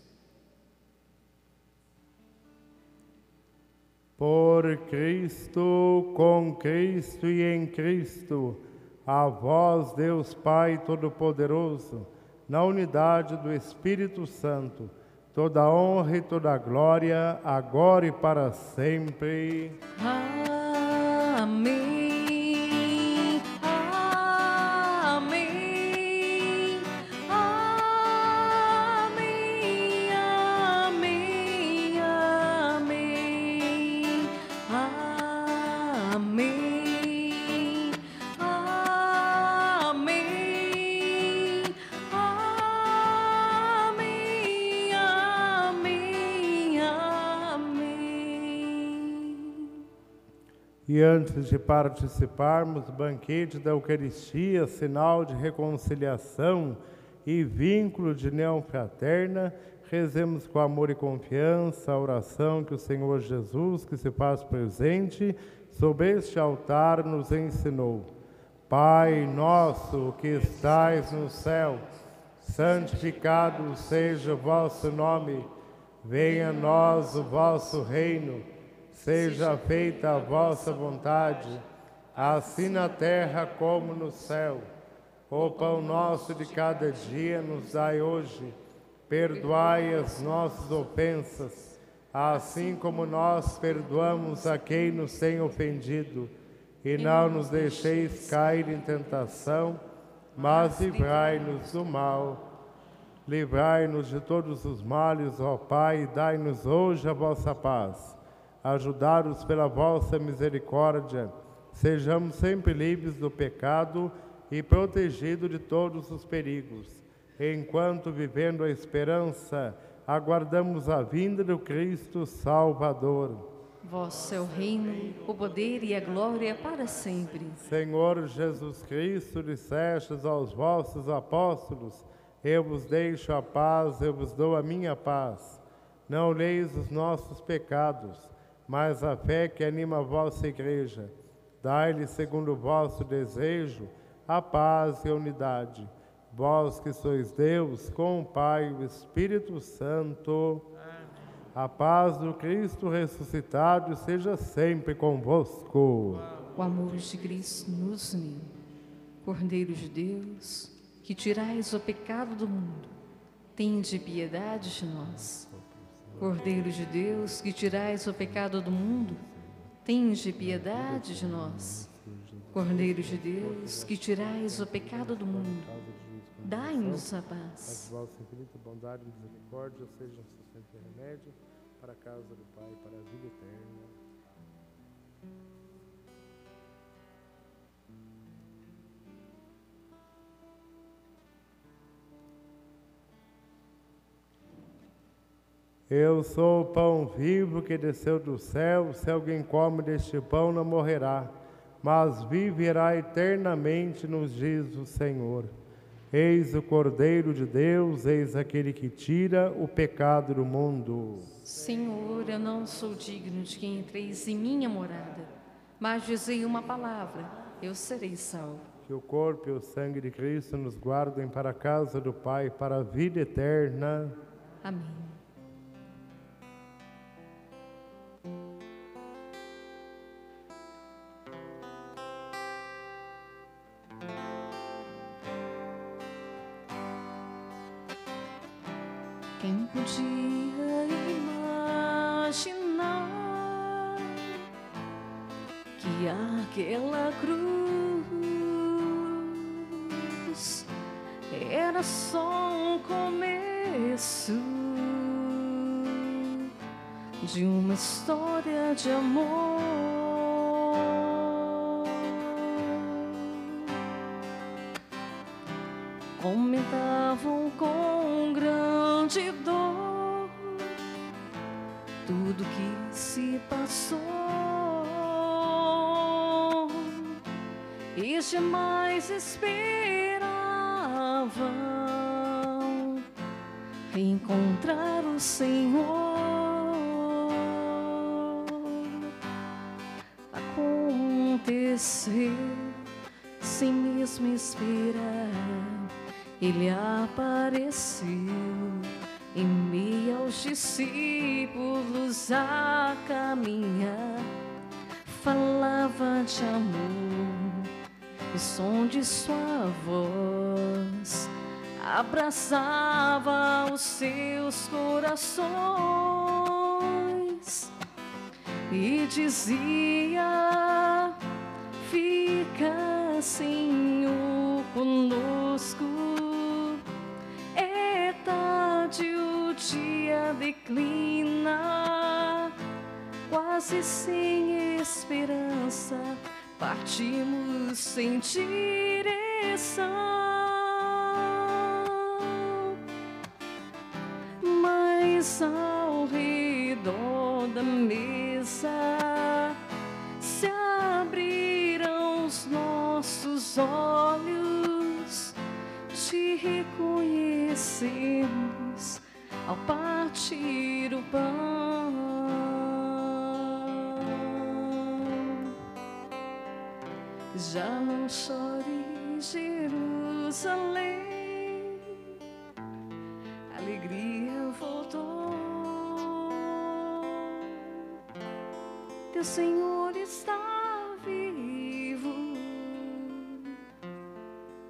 C: Por Cristo, com Cristo e em Cristo, a vós, Deus Pai Todo-Poderoso, na unidade do Espírito Santo, toda a honra e toda a glória, agora e para sempre.
B: Amém. Amém. Amém. Amém. Amém. Amém. Amém. Amém. Amém.
C: E antes de participarmos do banquete da Eucaristia, sinal de reconciliação e vínculo de união fraterna, rezemos com amor e confiança a oração que o Senhor Jesus, que se faz presente sobre este altar, nos ensinou. Pai nosso que estais no céu, santificado seja o vosso nome. Venha a nós o vosso reino. Seja feita a vossa vontade, assim na terra como no céu. O pão nosso de cada dia nos dai hoje. Perdoai as nossas ofensas, assim como nós perdoamos a quem nos tem ofendido. E não nos deixeis cair em tentação, mas livrai-nos do mal. Livrai-nos de todos os males, ó Pai, e dai-nos hoje a vossa paz. Ajudai-nos pela vossa misericórdia, sejamos sempre livres do pecado e protegidos de todos os perigos, enquanto, vivendo a esperança, aguardamos a vinda do Cristo Salvador.
B: Vosso é o reino, o poder e a glória para sempre.
C: Senhor Jesus Cristo, dissestes aos vossos apóstolos: eu vos deixo a paz, eu vos dou a minha paz. Não leis os nossos pecados, mas a fé que anima a vossa Igreja. Dai-lhe, segundo o vosso desejo, a paz e a unidade. Vós que sois Deus, com o Pai e o Espírito Santo. Amém. A paz do Cristo ressuscitado seja sempre convosco.
B: O amor de Cristo nos uniu. Cordeiro de Deus, que tirais o pecado do mundo, tende piedade de nós. Cordeiro de Deus, que tirais o pecado do mundo, tende piedade de nós. Cordeiro de Deus, que tirais o pecado do mundo, dai-nos a paz.
C: Mas vossa infinita bondade e misericórdia sejam sustento e remédio para a casa do Pai, para a vida eterna. Eu sou o pão vivo que desceu do céu. Se alguém come deste pão, não morrerá, mas viverá eternamente nos dias do Senhor. Eis o Cordeiro de Deus, eis aquele que tira o pecado do mundo.
B: Senhor, eu não sou digno de que entreis em minha morada, mas dizei uma palavra, eu serei salvo.
C: Que o corpo e o sangue de Cristo nos guardem para a casa do Pai, para a vida eterna.
B: Amém. Quem podia imaginar que aquela cruz era só um começo de uma história de amor? Comentavam com grande dor tudo que se passou e jamais esperavam encontrar o Senhor. Aconteceu sem mesmo esperar. Ele apareceu em meio aos discípulos a caminhar, falava de amor, e o som de sua voz abraçava os seus corações e dizia: fica, Senhor, conosco. O dia declina, quase sem esperança, partimos sem direção. Mas ao redor da mesa se abriram os nossos olhos, te reconhecemos ao partir o pão. Já não chore, Jerusalém, a alegria voltou. Teu Senhor está vivo,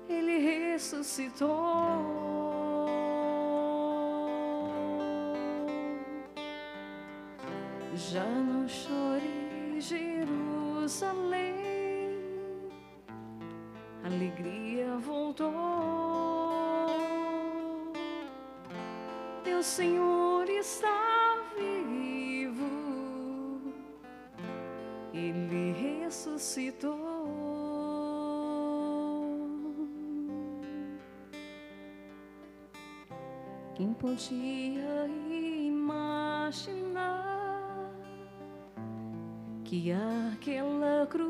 B: Ele ressuscitou. Já não chore, Jerusalém, a alegria voltou. Teu Senhor está vivo, Ele ressuscitou. Quem podia imaginar que aquela cruz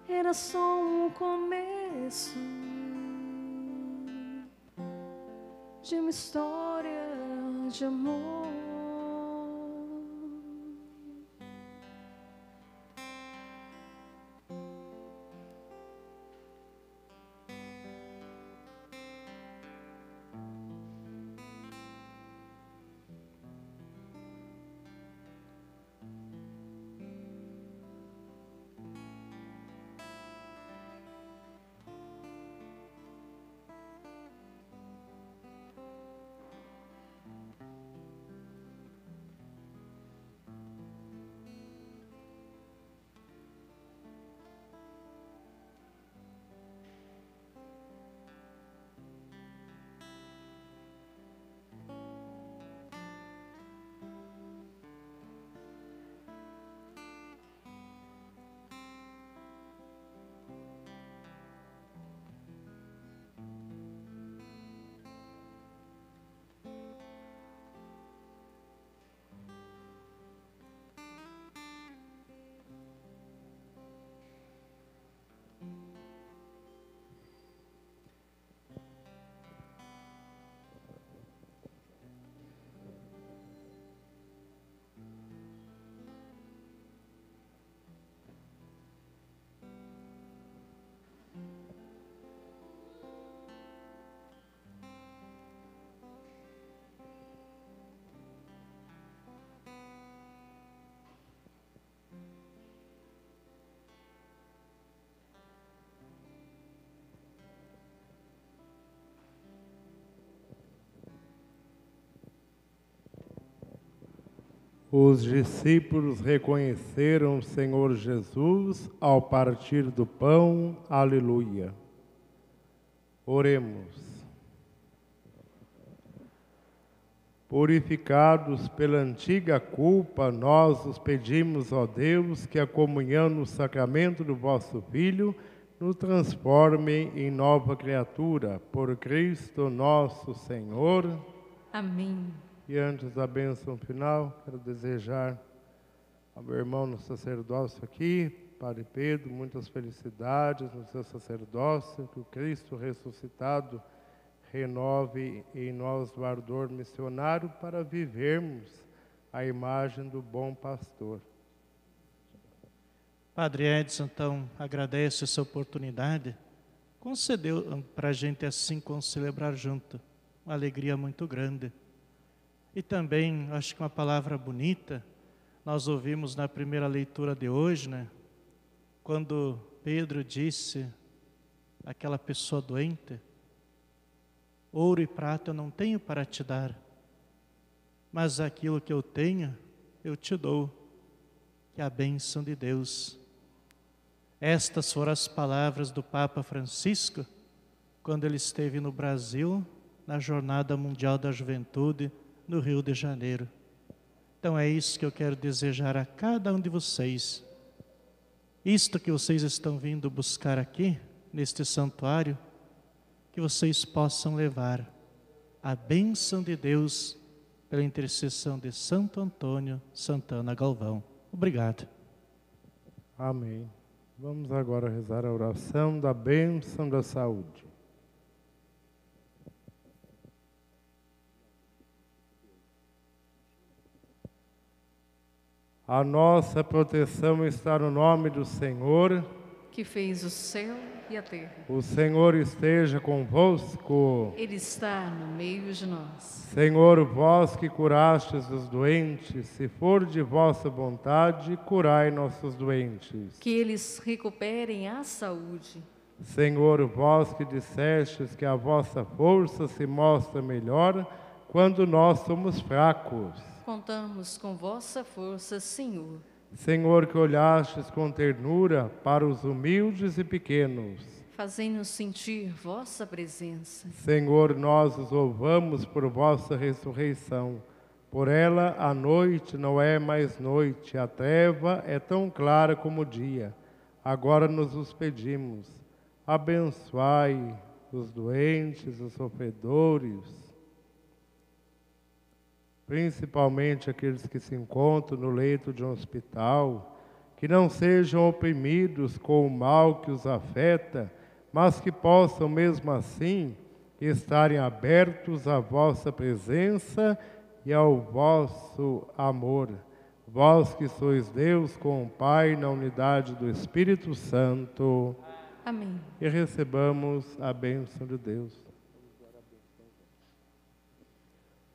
B: era só um começo de uma história de amor?
C: Os discípulos reconheceram o Senhor Jesus ao partir do pão. Aleluia. Oremos. Purificados pela antiga culpa, nós os pedimos, ó Deus, que a comunhão no sacramento do vosso Filho nos transforme em nova criatura. Por Cristo nosso Senhor.
B: Amém.
C: E antes da bênção final, quero desejar ao meu irmão no sacerdócio aqui, Padre Pedro, muitas felicidades no seu sacerdócio, que o Cristo ressuscitado renove em nós o ardor missionário para vivermos a imagem do bom pastor.
D: Padre Edson, então, agradeço essa oportunidade. Concedeu para a gente assim celebrar junto. Uma alegria muito grande. E também, acho que uma palavra bonita, nós ouvimos na primeira leitura de hoje, né? Quando Pedro disse àquela pessoa doente: ouro e prata eu não tenho para te dar, mas aquilo que eu tenho, eu te dou, que é a bênção de Deus. Estas foram as palavras do Papa Francisco, quando ele esteve no Brasil, na Jornada Mundial da Juventude, no Rio de Janeiro. Então é isso que eu quero desejar a cada um de vocês. Isto que vocês estão vindo buscar aqui, neste santuário, que vocês possam levar a bênção de Deus pela intercessão de Santo Antônio Santana Galvão. Obrigado.
C: Amém. Vamos agora rezar a oração da bênção da saúde. A nossa proteção está no nome do Senhor,
B: que fez o céu e a terra.
C: O Senhor esteja convosco.
B: Ele está no meio de nós.
C: Senhor, vós que curastes os doentes, se for de vossa vontade, curai nossos doentes.
B: Que eles recuperem a saúde.
C: Senhor, vós que dissestes que a vossa força se mostra melhor quando nós somos fracos.
B: Contamos com vossa força, Senhor.
C: Senhor, que olhastes com ternura para os humildes e pequenos.
B: Fazei-nos sentir vossa presença.
C: Senhor, nós os louvamos por vossa ressurreição. Por ela a noite não é mais noite, a treva é tão clara como o dia. Agora nos os pedimos. Abençoai os doentes, os sofredores, principalmente aqueles que se encontram no leito de um hospital, que não sejam oprimidos com o mal que os afeta, mas que possam mesmo assim estarem abertos à vossa presença e ao vosso amor. Vós que sois Deus com o Pai na unidade do Espírito Santo.
B: Amém.
C: E recebamos a bênção de Deus.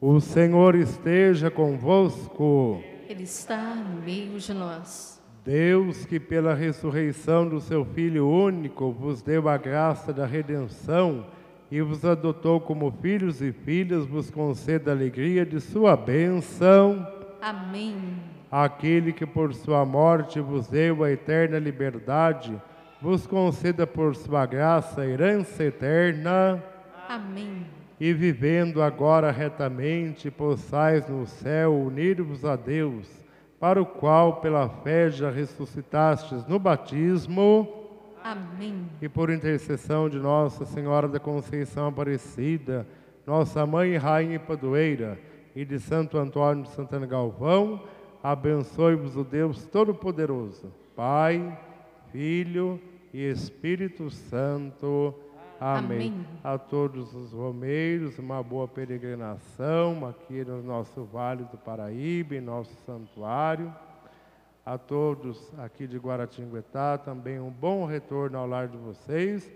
C: O Senhor esteja convosco.
B: Ele está no meio de nós.
C: Deus, que pela ressurreição do seu Filho único vos deu a graça da redenção e vos adotou como filhos e filhas, vos conceda a alegria de sua bênção.
B: Amém.
C: Aquele que por sua morte vos deu a eterna liberdade, vos conceda por sua graça a herança eterna.
B: Amém.
C: E vivendo agora retamente, possais no céu unir-vos a Deus, para o qual pela fé já ressuscitastes no batismo.
B: Amém.
C: E por intercessão de Nossa Senhora da Conceição Aparecida, nossa Mãe e Rainha e Padroeira, e de Santo Antônio de Santana Galvão, abençoe-vos o Deus Todo-Poderoso, Pai, Filho e Espírito Santo. Amém.
B: Amém.
C: A todos os romeiros, uma boa peregrinação aqui no nosso Vale do Paraíba, em nosso santuário. A todos aqui de Guaratinguetá, também um bom retorno ao lar de vocês.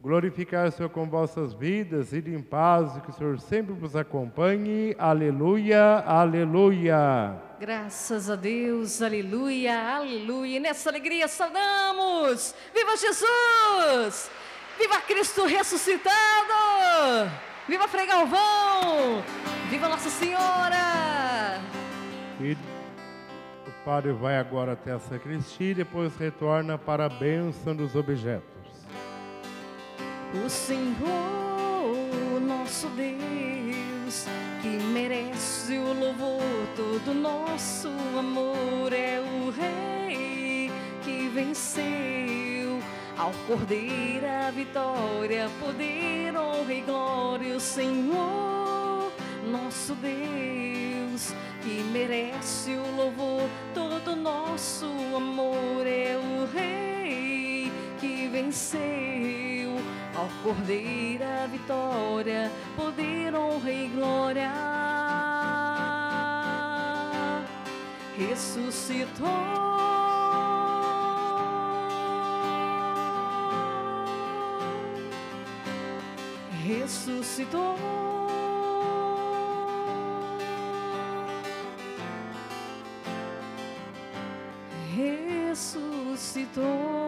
C: Glorificar o Senhor com vossas vidas, e em paz, e que o Senhor sempre vos acompanhe. Aleluia, aleluia.
B: Graças a Deus, aleluia, aleluia. E nessa alegria saudamos. Viva Jesus! Viva Cristo ressuscitado! Viva Frei Galvão! Viva Nossa Senhora!
C: E padre vai agora até a sacristia e depois retorna para a bênção dos objetos.
B: O Senhor, nosso Deus, que merece o louvor, todo nosso amor, é o Rei que venceu. Ao Cordeiro a vitória, poder, honra e glória. O Senhor, nosso Deus, que merece o louvor, todo nosso amor, é o Rei que venceu. Ao Cordeiro a vitória, poder, honra e glória. Ressuscitou. Ressuscitou. Ressuscitou.